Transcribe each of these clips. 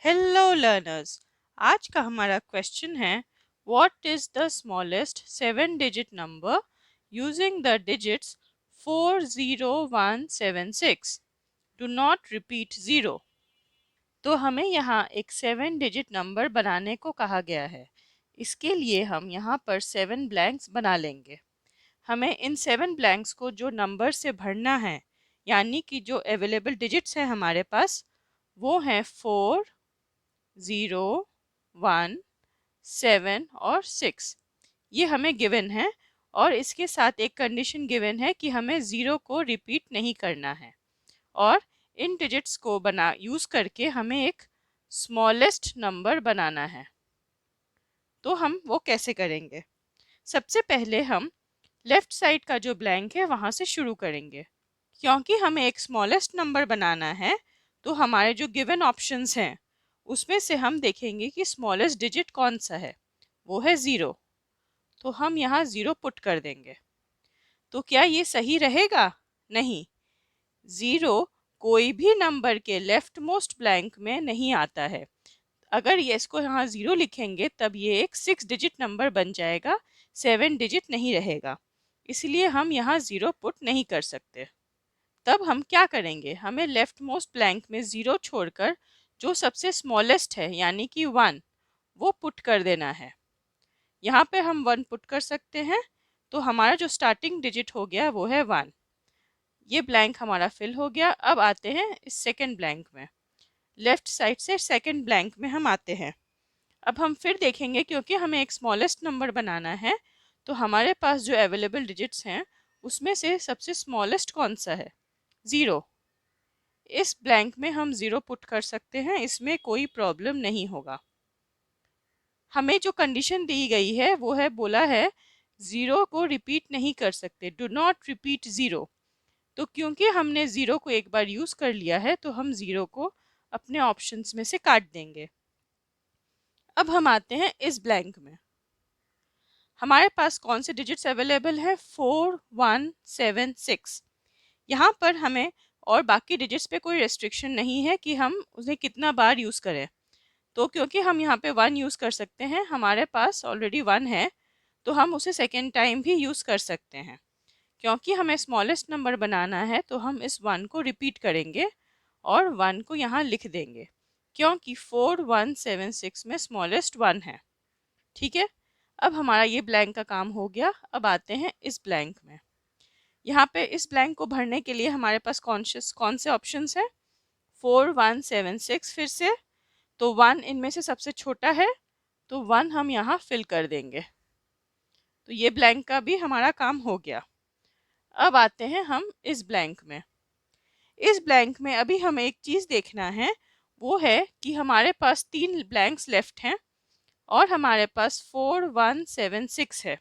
Hello learners, आज का हमारा क्वेश्चन है what is the smallest 7 digit number using the digits 40176। Do not repeat 0। तो हमें यहाँ एक 7 डिजिट नंबर बनाने को कहा गया है। इसके लिए हम यहाँ पर 7 ब्लैंक्स बना लेंगे। हमें इन 7 ब्लैंक्स को जो नंबर से भरना है, यानी कि जो अवेलेबल डिजिट्स हैं हमारे पास, वो हैं 4, 0, 1, 7 और 6। ये हमें गिवन है और इसके साथ एक कंडीशन गिवन है कि हमें 0 को रिपीट नहीं करना है और इन डिजिट्स को यूज़ करके हमें एक स्मॉलेस्ट नंबर बनाना है। तो हम वो कैसे करेंगे? सबसे पहले हम लेफ्ट साइड का जो ब्लैंक है वहाँ से शुरू करेंगे। क्योंकि हमें एक स्मॉलेस्ट नंबर बनाना है तो हमारे जो गिवन ऑप्शंस हैं उसमें से हम देखेंगे कि स्मॉलेस्ट डिजिट कौन सा है। वो है 0। तो हम यहाँ 0 पुट कर देंगे। तो क्या ये सही रहेगा? नहीं, 0 कोई भी नंबर के लेफ्ट मोस्ट ब्लैंक में नहीं आता है। अगर ये इसको यहाँ 0 लिखेंगे तब ये एक 6 डिजिट नंबर बन जाएगा, 7 डिजिट नहीं रहेगा। इसलिए हम यहाँ 0 पुट नहीं कर सकते। तब हम क्या करेंगे? हमें लेफ्ट मोस्ट ब्लैंक में 0 छोड़कर जो सबसे स्मॉलेस्ट है यानी कि 1 वो पुट कर देना है। यहाँ पे हम 1 पुट कर सकते हैं तो हमारा जो स्टार्टिंग डिजिट हो गया वो है 1। ये ब्लैंक हमारा फिल हो गया। अब आते हैं इस सेकंड ब्लैंक में। लेफ्ट साइड से सेकंड ब्लैंक में हम आते हैं। अब हम फिर देखेंगे, क्योंकि हमें एक स्मॉलेस्ट नंबर बनाना है तो हमारे पास जो अवेलेबल डिजिट्स हैं उसमें से सबसे स्मॉलेस्ट कौन सा है? 0। इस ब्लैंक में हम 0 पुट कर सकते हैं, इसमें कोई प्रॉब्लम नहीं होगा। हमें जो कंडीशन दी गई है वो है, बोला है 0 को रिपीट नहीं कर सकते, डू नॉट रिपीट 0। तो क्योंकि हमने 0 को एक बार यूज़ कर लिया है तो हम 0 को अपने ऑप्शंस में से काट देंगे। अब हम आते हैं इस ब्लैंक में। हमारे पास कौन से डिजिट्स अवेलेबल है? 4, 1, 7, 6। यहाँ पर हमें और बाकी डिजिट्स पे कोई रेस्ट्रिक्शन नहीं है कि हम उसे कितना बार यूज़ करें। तो क्योंकि हम यहाँ पे 1 यूज़ कर सकते हैं, हमारे पास ऑलरेडी 1 है, तो हम उसे सेकेंड टाइम भी यूज़ कर सकते हैं। क्योंकि हमें स्मॉलेस्ट नंबर बनाना है तो हम इस 1 को रिपीट करेंगे और 1 को यहाँ लिख देंगे, क्योंकि 4, 1, 7, 6 में स्मॉलेस्ट 1 है। ठीक है, अब हमारा ये ब्लैंक का काम हो गया। अब आते हैं इस ब्लैंक में। यहाँ पे इस ब्लैंक को भरने के लिए हमारे पास कौन से ऑप्शंस है? 4, 1, 7, 6 फिर से। तो 1 इनमें से सबसे छोटा है तो 1 हम यहाँ फिल कर देंगे। तो ये ब्लैंक का भी हमारा काम हो गया। अब आते हैं हम इस ब्लैंक में। इस ब्लैंक में अभी हमें एक चीज़ देखना है, वो है कि हमारे पास 3 ब्लैंक्स लेफ्ट हैं और हमारे पास 4, 1, 7, 6 है।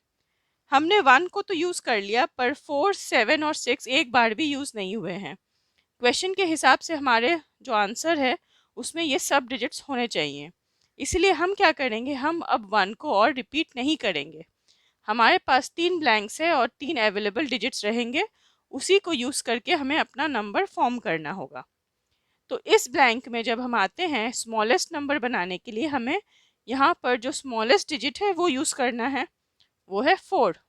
हमने 1 को तो यूज़ कर लिया पर 4, 7 और 6 एक बार भी यूज़ नहीं हुए हैं। क्वेश्चन के हिसाब से हमारे जो आंसर है उसमें ये सब डिजिट्स होने चाहिए। इसलिए हम क्या करेंगे, हम अब 1 को और रिपीट नहीं करेंगे। हमारे पास 3 ब्लैंक्स है और 3 अवेलेबल डिजिट्स रहेंगे, उसी को यूज़ करके हमें अपना नंबर फॉर्म करना होगा। तो इस ब्लैंक में जब हम आते हैं स्मॉलेस्ट नंबर बनाने के लिए, हमें यहाँ पर जो स्मॉलेस्ट डिजिट है वो यूज़ करना है, वो है 4।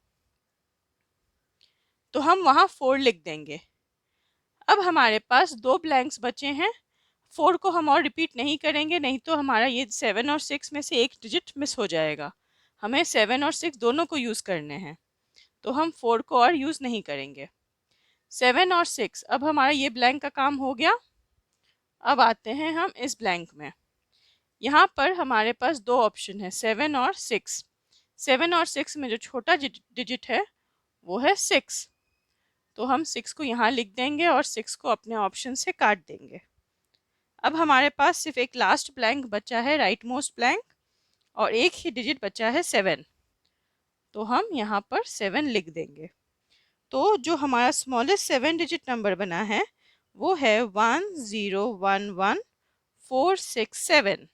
तो हम वहाँ 4 लिख देंगे। अब हमारे पास 2 ब्लैंक्स बचे हैं। 4 को हम और रिपीट नहीं करेंगे, नहीं तो हमारा ये 7 और 6 में से एक डिजिट मिस हो जाएगा। हमें 7 और 6 दोनों को यूज़ करने हैं, तो हम 4 को और यूज़ नहीं करेंगे। 7 और 6, अब हमारा ये ब्लैंक का काम हो गया। अब आते हैं हम इस ब्लैंक में। यहाँ पर हमारे पास 2 ऑप्शन है, 7 और 6। 7 और 6 में जो छोटा डिजिट है वो है 6। तो हम 6 को यहाँ लिख देंगे और 6 को अपने ऑप्शन से काट देंगे। अब हमारे पास सिर्फ एक लास्ट ब्लैंक बचा है, राइट मोस्ट ब्लैंक, और एक ही डिजिट बचा है 7। तो हम यहाँ पर 7 लिख देंगे। तो जो हमारा स्मॉलेस्ट 7 डिजिट नंबर बना है वो है 1011467।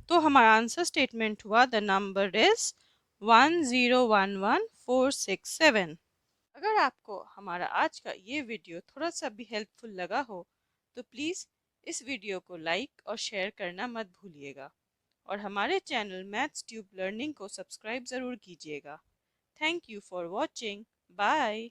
तो हमारा आंसर स्टेटमेंट हुआ द नंबर इज 1011467। अगर आपको हमारा आज का ये वीडियो थोड़ा सा भी हेल्पफुल लगा हो तो प्लीज़ इस वीडियो को लाइक और शेयर करना मत भूलिएगा और हमारे चैनल मैथ्स ट्यूब लर्निंग को सब्सक्राइब ज़रूर कीजिएगा। Thank you for watching. Bye.